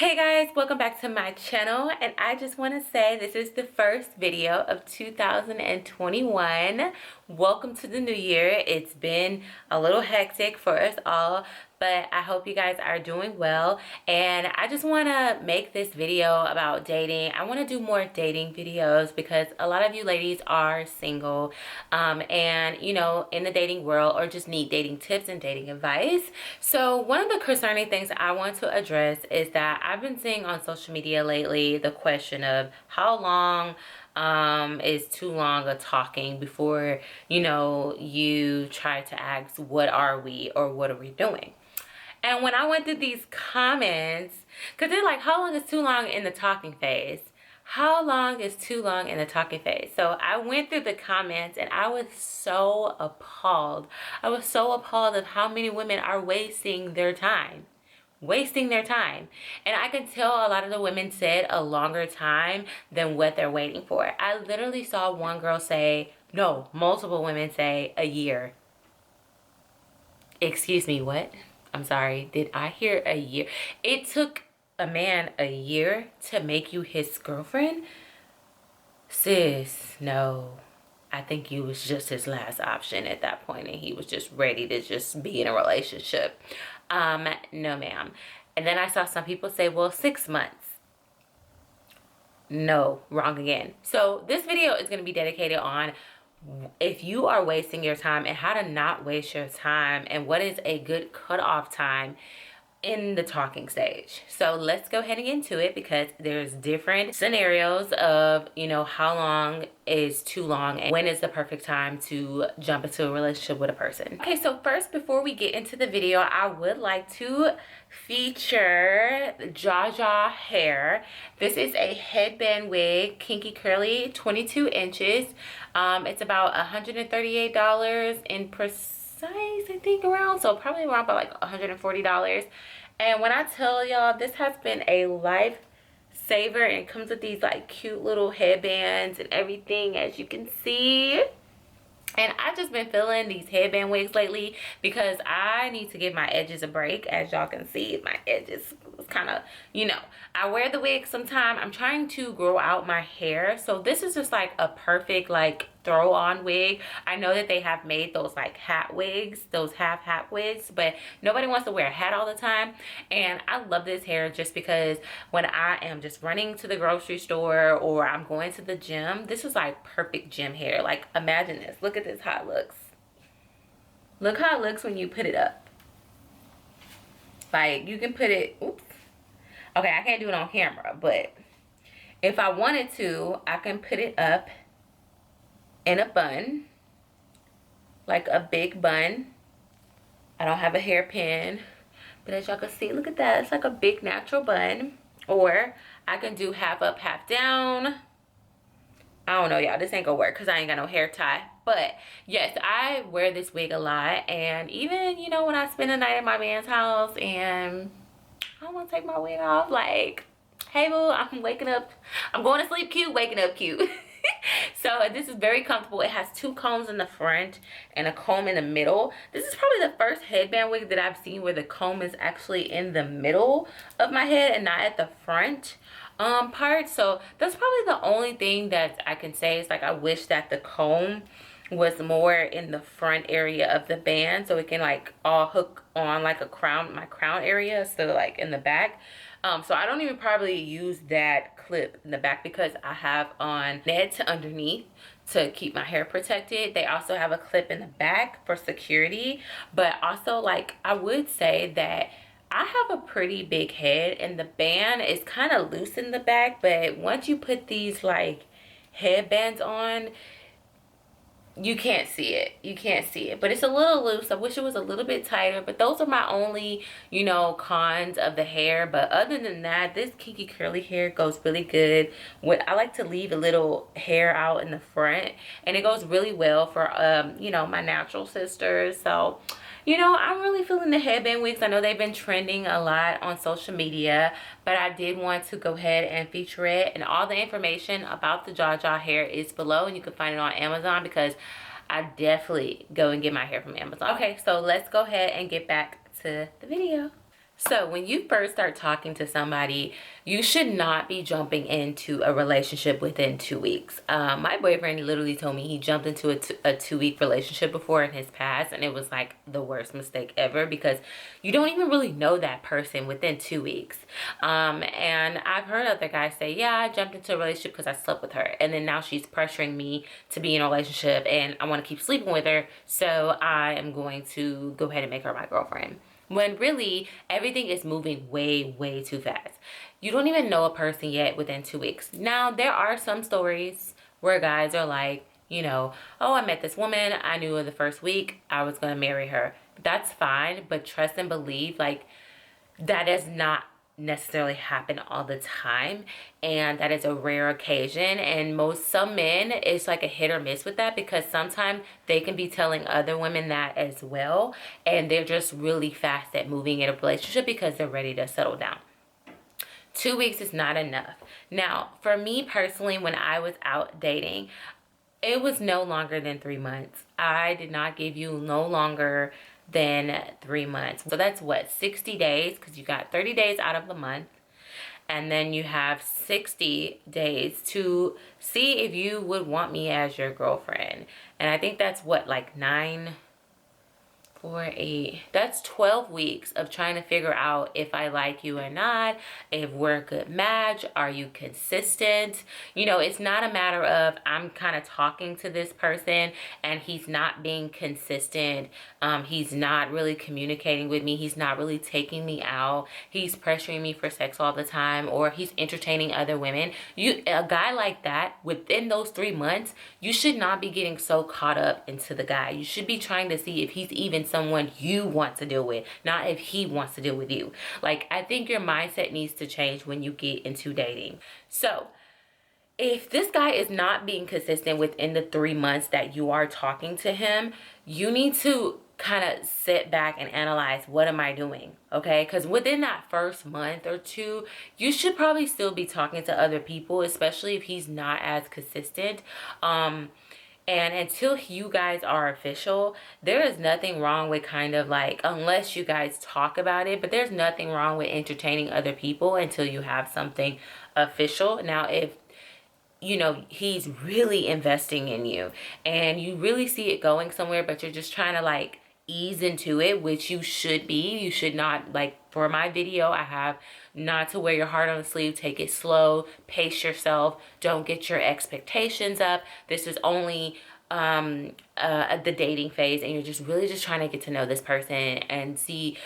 Hey guys, welcome back to my channel, and I just want to say this is the first video of 2021. Welcome to the new year. It's been a little hectic for us all, but I hope you guys are doing well. And I just want to make this video about dating. I want to do more dating videos because a lot of you ladies are single and you know, in the dating world, or just need dating tips and dating advice. So one of the concerning things I want to address is that I've been seeing on social media lately the question of how long is too long a talking before, you know, you try to ask what are we or what are we doing. And when I went through these comments, because they're like, how long is too long in the talking phase? How long is too long in the talking phase? So I went through the comments and I was so appalled. I was so appalled of how many women are wasting their time. And I can tell a lot of the women said a longer time than what they're waiting for. I literally saw one girl say, no, multiple women say a year. Excuse me, what? I'm sorry, did I hear a year? It took a man a year to make you his girlfriend? Sis, no. I think you was just his last option at that point and he was just ready to just be in a relationship. No ma'am. And then I saw some people say, well, 6 months. No, wrong again. So this video is going to be dedicated on if you are wasting your time and how to not waste your time and what is a good cutoff time in the talking stage. So let's go ahead and get into it because there's different scenarios of, you know, how long is too long and when is the perfect time to jump into a relationship with a person. Okay, so first, before we get into the video, I would like to feature Jaja hair. This is a headband wig, kinky curly, 22 inches. It's about $138 in precise, I think, around, so probably around about like $140. And when I tell y'all, this has been a lifesaver, and it comes with these like cute little headbands and everything, as you can see. And I've just been feeling these headband wigs lately because I need to give my edges a break. As y'all can see, my edges kind of, you know, I wear the wig sometime. I'm trying to grow out my hair. So this is just like a perfect like throw on wig. I know that they have made those like hat wigs, those half hat wigs, but nobody wants to wear a hat all the time. And I love this hair just because when I am just running to the grocery store or I'm going to the gym, this is like perfect gym hair. Like imagine this, look at this, how it looks. Look how it looks when you put it up. Like you can put it, oops. Okay, I can't do it on camera, but if I wanted to, I can put it up in a bun, like a big bun. I don't have a hairpin, but as y'all can see, look at that. It's like a big natural bun. Or I can do half up, half down. I don't know, y'all. This ain't gonna work because I ain't got no hair tie. But yes, I wear this wig a lot. And even, you know, when I spend the night at my man's house and I want to take my wig off, like, hey boo, I'm waking up, I'm going to sleep cute, waking up cute. So this is very comfortable. It has 2 combs in the front and a comb in the middle. This is probably the first headband wig that I've seen where the comb is actually in the middle of my head and not at the front part. So that's probably the only thing that I can say is like I wish that the comb was more in the front area of the band so it can like all hook on like a crown, my crown area, instead of like in the back. So I don't even probably use that clip in the back because I have on nets underneath to keep my hair protected. They also have a clip in the back for security, but also like I would say that I have a pretty big head and the band is kind of loose in the back, but once you put these like headbands on, you can't see it. You can't see it, but it's a little loose. I wish it was a little bit tighter, but those are my only, you know, cons of the hair. But other than that, this kinky curly hair goes really good. I like to leave a little hair out in the front, and it goes really well for you know, my natural sisters. So you know, I'm really feeling the headband wigs. I know they've been trending a lot on social media, but I did want to go ahead and feature it. And all the information about the Jaja hair is below, and you can find it on Amazon because I definitely go and get my hair from Amazon. Okay, so let's go ahead and get back to the video. So when you first start talking to somebody, you should not be jumping into a relationship within 2 weeks. My boyfriend literally told me he jumped into a 2 week relationship before in his past, and it was like the worst mistake ever, because you don't even really know that person within 2 weeks. And I've heard other guys say, yeah, I jumped into a relationship because I slept with her, and then now she's pressuring me to be in a relationship and I want to keep sleeping with her, so I am going to go ahead and make her my girlfriend. When really, everything is moving way, way too fast. You don't even know a person yet within 2 weeks. Now, there are some stories where guys are like, oh, I met this woman, I knew in the first week I was going to marry her. That's fine, but trust and believe, like, that does not necessarily happen all the time, and that is a rare occasion. And some men, it's like a hit or miss with that, because sometimes they can be telling other women that as well, and they're just really fast at moving in a relationship because they're ready to settle down. 2 weeks is not enough. Now, for me personally, when I was out dating, it was no longer than 3 months. I did not give you no longer than 3 months. So that's what, 60 days, because you got 30 days out of the month. And then you have 60 days to see if you would want me as your girlfriend. And I think that's what, like 9, 4, 8, that's 12 weeks of trying to figure out if I like you or not, if we're a good match, are you consistent? It's not a matter of I'm kind of talking to this person and he's not being consistent. He's not really communicating with me. He's not really taking me out. He's pressuring me for sex all the time, or he's entertaining other women. A guy like that, within those 3 months, you should not be getting so caught up into the guy. You should be trying to see if he's even someone you want to deal with, not if he wants to deal with you. Like, I think your mindset needs to change when you get into dating. So if this guy is not being consistent within the 3 months that you are talking to him, you need to kind of sit back and analyze, what am I doing? Okay, because within that first month or two, you should probably still be talking to other people, especially if he's not as consistent. And until you guys are official, there is nothing wrong with kind of like, unless you guys talk about it, but there's nothing wrong with entertaining other people until you have something official. Now, if he's really investing in you and you really see it going somewhere, but you're just trying to like ease into it, which you should be. You should not, like for my video, I have not to wear your heart on the sleeve. Take it slow, pace yourself, don't get your expectations up. This is only the dating phase, and you're just really just trying to get to know this person and see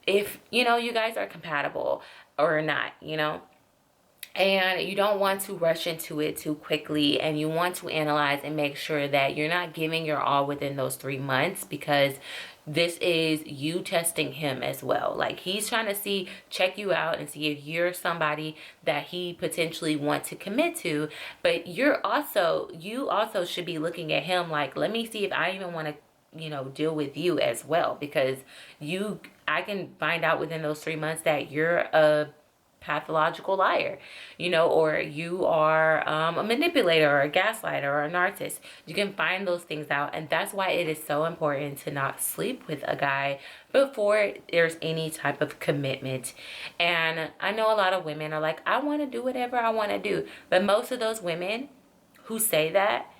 if you guys are compatible or not. And you don't want to rush into it too quickly, and you want to analyze and make sure that you're not giving your all within those 3 months, because this is you testing him as well. Like, he's trying to check you out and see if you're somebody that he potentially wants to commit to. But you also should be looking at him like, let me see if I even want to deal with you as well, because I can find out within those 3 months that you're a pathological liar, or you are a manipulator or a gaslighter or a narcissist. You can find those things out, and that's why it is so important to not sleep with a guy before there's any type of commitment. And I know a lot of women are like, I want to do whatever I want to do, but most of those women who say that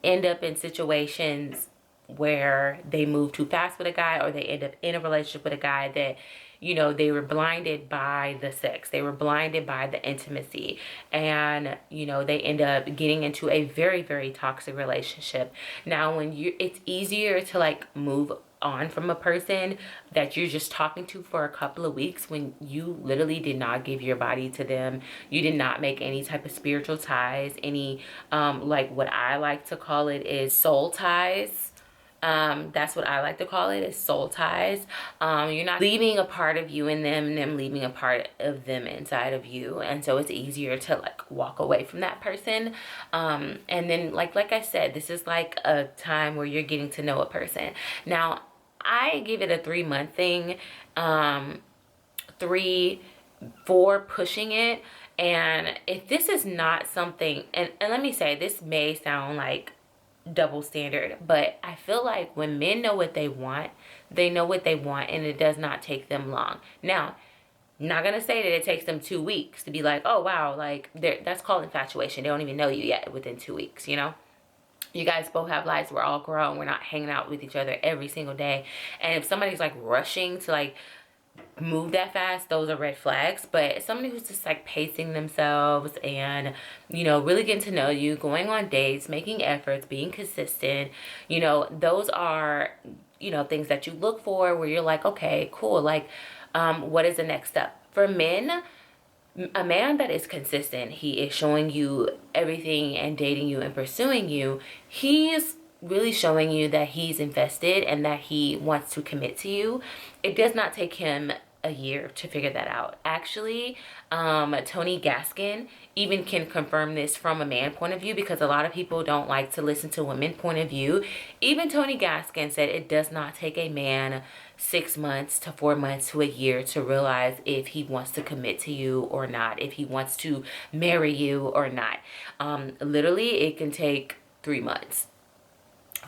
end up in situations where they move too fast with a guy, or they end up in a relationship with a guy that they were blinded by the sex, they were blinded by the intimacy, and they end up getting into a very, very toxic relationship. Now, it's easier to like move on from a person that you're just talking to for a couple of weeks, when you literally did not give your body to them. You did not make any type of spiritual ties, any like what I like to call it is soul ties. That's what I like to call it, is soul ties. You're not leaving a part of you in them and them leaving a part of them inside of you. And so it's easier to like walk away from that person. And then like I said, this is like a time where you're getting to know a person. Now, I give it a 3 month thing, 3, 4 pushing it. And if this is not something, and let me say, this may sound like double standard, but I feel like when men know what they want, They know what they want, and it does not take them long. Now, not gonna say that it takes them 2 weeks to be like, oh wow, like that's called infatuation. They don't even know you yet within 2 weeks, you know? You guys both have lives. We're all grown. We're not hanging out with each other every single day. And if somebody's like rushing to like move that fast, those are red flags. But somebody who's just like pacing themselves and, you know, really getting to know you, going on dates, making efforts, being consistent, you know, those are, you know, things that you look for where you're like, okay, cool. Like, what is the next step? For men, a man that is consistent, he is showing you everything and dating you and pursuing you, he's really showing you that he's invested and that he wants to commit to you. It does not take him a year to figure that out. Actually, Tony Gaskin even can confirm this from a man point of view, because a lot of people don't like to listen to women point of view. Even Tony Gaskin said it does not take a man 6 months to 4 months to a year to realize if he wants to commit to you or not, if he wants to marry you or not. Literally, it can take 3 months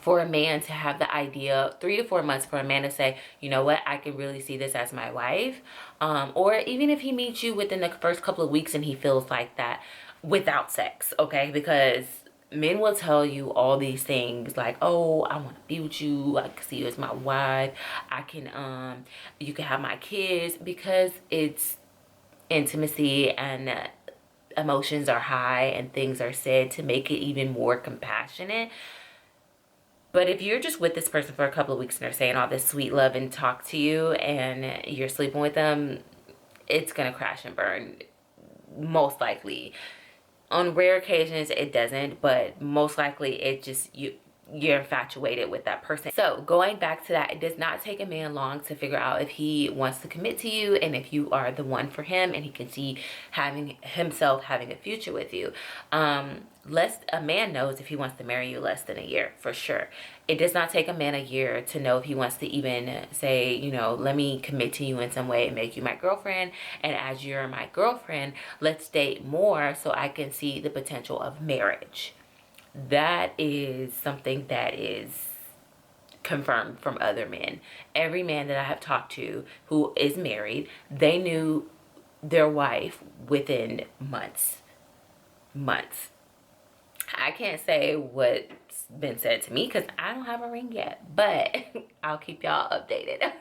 for a man to have the idea, 3 to 4 months for a man to say, you know what, I can really see this as my wife. Or even if he meets you within the first couple of weeks and he feels like that without sex, okay? Because men will tell you all these things like, oh, I want to be with you, I can see you as my wife, I can, you can have my kids, because it's intimacy and emotions are high and things are said to make it even more compassionate. But if you're just with this person for a couple of weeks and they're saying all this sweet love and talk to you and you're sleeping with them, it's going to crash and burn, most likely. On rare occasions, it doesn't, but most likely it just, you're infatuated with that person. So going back to that, it does not take a man long to figure out if he wants to commit to you and if you are the one for him and he can see having a future with you. A man knows if he wants to marry you less than a year, for sure. It does not take a man a year to know if he wants to even say, you know, let me commit to you in some way and make you my girlfriend. And as you're my girlfriend, let's date more so I can see the potential of marriage. That is something that is confirmed from other men. Every man that I have talked to who is married, they knew their wife within months. I can't say what's been said to me because I don't have a ring yet, but I'll keep y'all updated.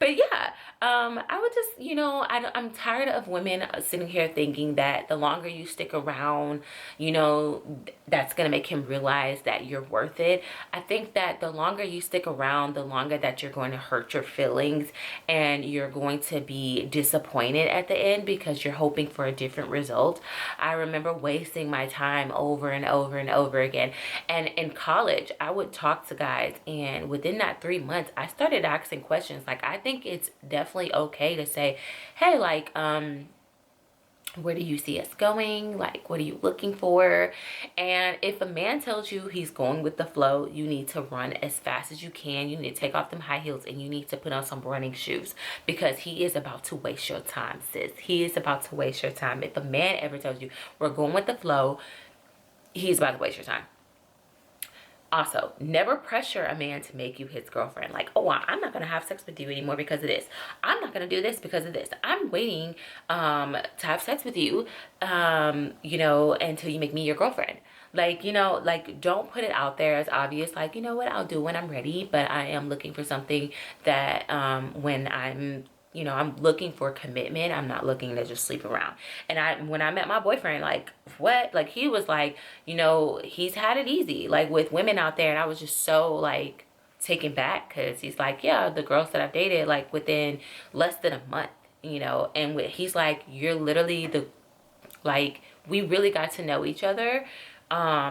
But yeah, I would just, you know, I'm tired of women sitting here thinking that the longer you stick around, you know, that's going to make him realize that you're worth it. I think that the longer you stick around, the longer that you're going to hurt your feelings and you're going to be disappointed at the end because you're hoping for a different result. I remember wasting my time over and over and over again. And in college, I would talk to guys, and within that 3 months, I started asking questions. Like, I think it's definitely okay to say, hey, like, where do you see us going? Like, what are you looking for? And if a man tells you he's going with the flow, you need to run as fast as you can. You need to take off them high heels and you need to put on some running shoes, because he is about to waste your time, sis. He is about to waste your time. If a man ever tells you we're going with the flow, he's about to waste your time. Also, never pressure a man to make you his girlfriend. Like, oh, I'm not going to have sex with you anymore because of this. I'm not going to do this because of this. I'm waiting to have sex with you, you know, until you make me your girlfriend. Like, you know, like, don't put it out there as obvious. Like, you know what, I'll do when I'm ready. But I am looking for something that when I'm, you know, I'm looking for commitment. I'm not looking to just sleep around. And when I met my boyfriend, like, what? Like, he was like, you know, he's had it easy, like, with women out there. And I was just so, like, taken back, because he's like, yeah, the girls that I've dated, like, within less than a month, you know. And he's like, you're literally like, we really got to know each other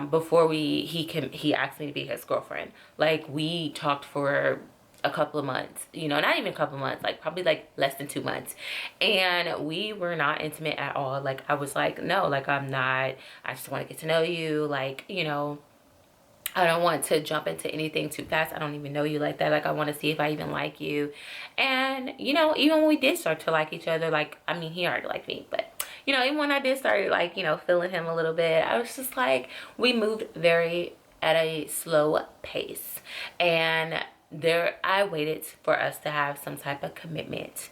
before he asked me to be his girlfriend. Like, we talked for a couple of months, you know, not even a couple of months, like probably like less than 2 months, and we were not intimate at all. Like, I was like, no, like, I'm not, I just want to get to know you, like, you know, I don't want to jump into anything too fast. I don't even know you like that. Like, I want to see if I even like you. And, you know, even when we did start to like each other, like, I mean, he already liked me, but, you know, even when I did start, like, you know, feeling him a little bit, I was just like, we moved at a slow pace. And I waited for us to have some type of commitment,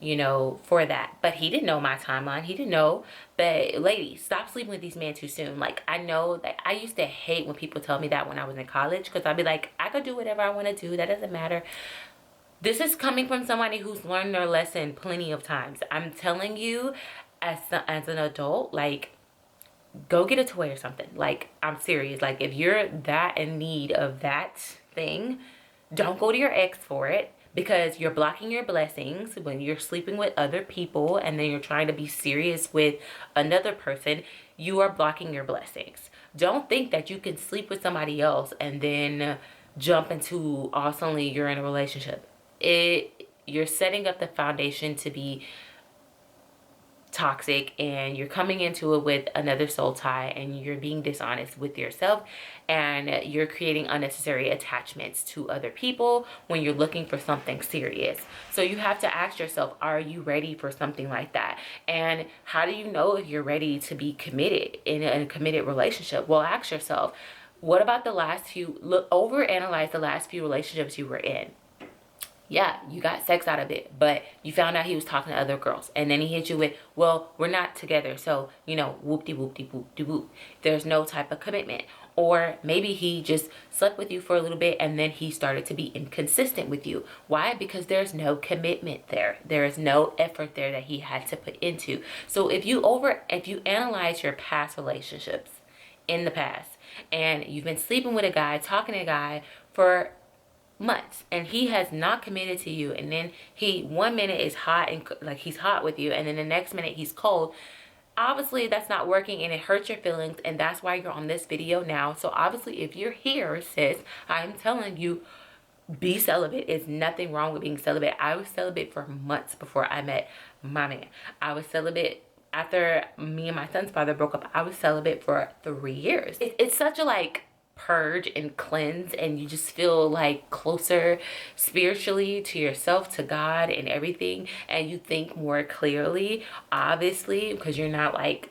you know, for that. But he didn't know my timeline. He didn't know. But ladies, stop sleeping with these men too soon. Like, I know that I used to hate when people tell me that when I was in college, because I'd be like, I could do whatever I want to do. That doesn't matter. This is coming from somebody who's learned their lesson plenty of times. I'm telling you, as an adult, like, go get a toy or something. Like, I'm serious. Like, if you're that in need of that thing, don't go to your ex for it, because you're blocking your blessings when you're sleeping with other people and then you're trying to be serious with another person. You are blocking your blessings. Don't think that you can sleep with somebody else and then jump into, all suddenly you're in a relationship. You're setting up the foundation to be toxic, and you're coming into it with another soul tie, and you're being dishonest with yourself, and you're creating unnecessary attachments to other people when you're looking for something serious. So you have to ask yourself, are you ready for something like that? And how do you know if you're ready to be committed in a committed relationship? Well, ask yourself, what about the last few, overanalyze the last few relationships you were in. Yeah, you got sex out of it, but you found out he was talking to other girls, and then he hit you with, well, we're not together, so, you know, whoop-de-whoop-de-whoop-de-whoop. There's no type of commitment. Or maybe he just slept with you for a little bit, and then he started to be inconsistent with you. Why? Because there's no commitment there. There is no effort there that he had to put into. So if you analyze your past relationships in the past, and you've been sleeping with a guy, talking to a guy for months, and he has not committed to you, and then he 1 minute is hot and like he's hot with you, and then the next minute he's cold, obviously that's not working, and it hurts your feelings, and that's why you're on this video now. So obviously, if you're here, sis, I'm telling you, be celibate. It's nothing wrong with being celibate. I was celibate for months before I met my man. I was celibate after me and my son's father broke up. I was celibate for 3 years. It's such a like purge and cleanse, and you just feel like closer spiritually to yourself, to God, and everything, and you think more clearly, obviously, because you're not like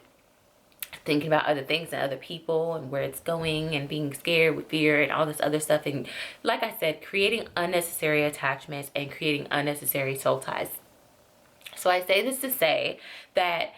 thinking about other things and other people and where it's going and being scared with fear and all this other stuff. And like I said, creating unnecessary attachments and creating unnecessary soul ties. So I say this to say that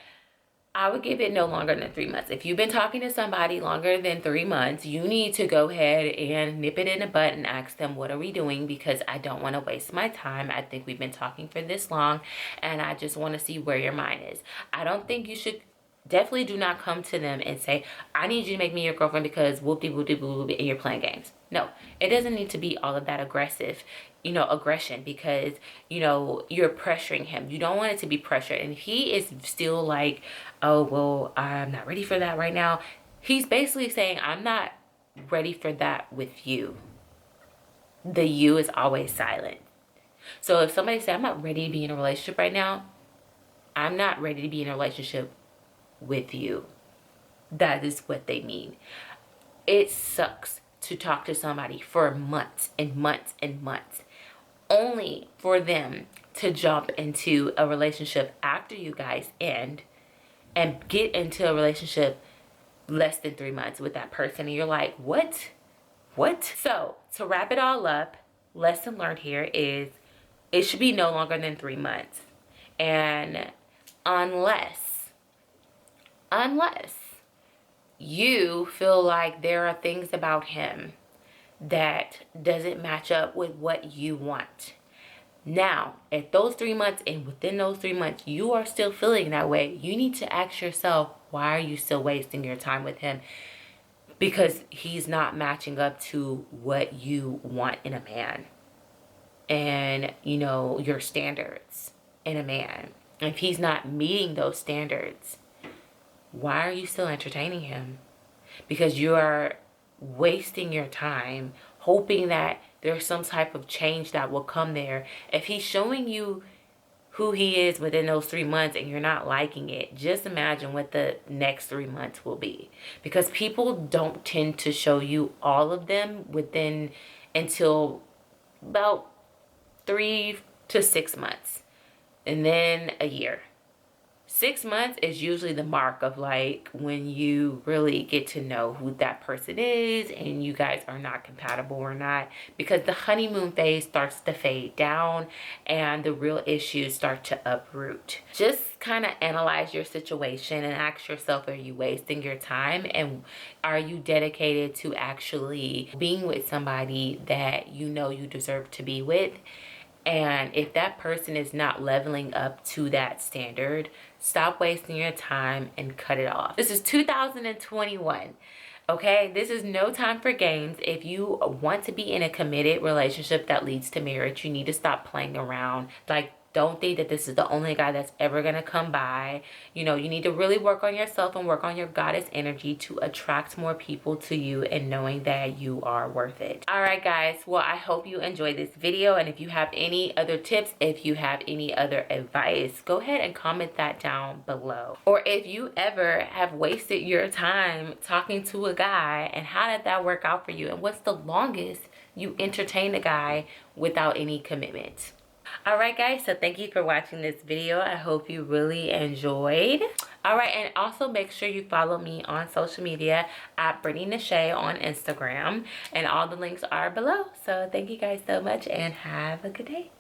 I would give it no longer than 3 months. If you've been talking to somebody longer than 3 months, you need to go ahead and nip it in the bud and ask them, what are we doing? Because I don't want to waste my time. I think we've been talking for this long, and I just want to see where your mind is. I don't think you should, definitely do not come to them and say, I need you to make me your girlfriend because whoop-de-whoop-de-whoop, and you're playing games. No, it doesn't need to be all of that aggressive, you know, aggression, because, you know, you're pressuring him. You don't want it to be pressure. And he is still like, oh, well, I'm not ready for that right now. He's basically saying, I'm not ready for that with you. The you is always silent. So if somebody says, I'm not ready to be in a relationship right now, I'm not ready to be in a relationship with you. That is what they mean. It sucks to talk to somebody for months and months and months, only for them to jump into a relationship after you guys end and get into a relationship less than 3 months with that person, and you're like, what? So to wrap it all up, lesson learned here is it should be no longer than 3 months. And unless you feel like there are things about him that doesn't match up with what you want. Now, at those 3 months, and within those 3 months, you are still feeling that way, you need to ask yourself, why are you still wasting your time with him? Because he's not matching up to what you want in a man. And, you know, your standards in a man. If he's not meeting those standards, why are you still entertaining him? Because you are wasting your time hoping that there's some type of change that will come there. If he's showing you who he is within those 3 months and you're not liking it, just imagine what the next 3 months will be. Because people don't tend to show you all of them within until about 3 to 6 months, and then a year. 6 months is usually the mark of like when you really get to know who that person is and you guys are not compatible or not, because the honeymoon phase starts to fade down and the real issues start to uproot. Just kind of analyze your situation and ask yourself, are you wasting your time, and are you dedicated to actually being with somebody that you know you deserve to be with? And if that person is not leveling up to that standard, stop wasting your time and cut it off. This is 2021. Okay, this is no time for games. If you want to be in a committed relationship that leads to marriage, you need to stop playing around. Like, don't think that this is the only guy that's ever gonna come by. You know, you need to really work on yourself and work on your goddess energy to attract more people to you, and knowing that you are worth it. All right, guys. Well, I hope you enjoyed this video. And if you have any other tips, if you have any other advice, go ahead and comment that down below. Or if you ever have wasted your time talking to a guy, and how did that work out for you? And what's the longest you entertained a guy without any commitment? All right, guys, so thank you for watching this video. I hope you really enjoyed. All right, and also make sure you follow me on social media at Brittany Nashay on Instagram, and all the links are below. So thank you guys so much, and have a good day.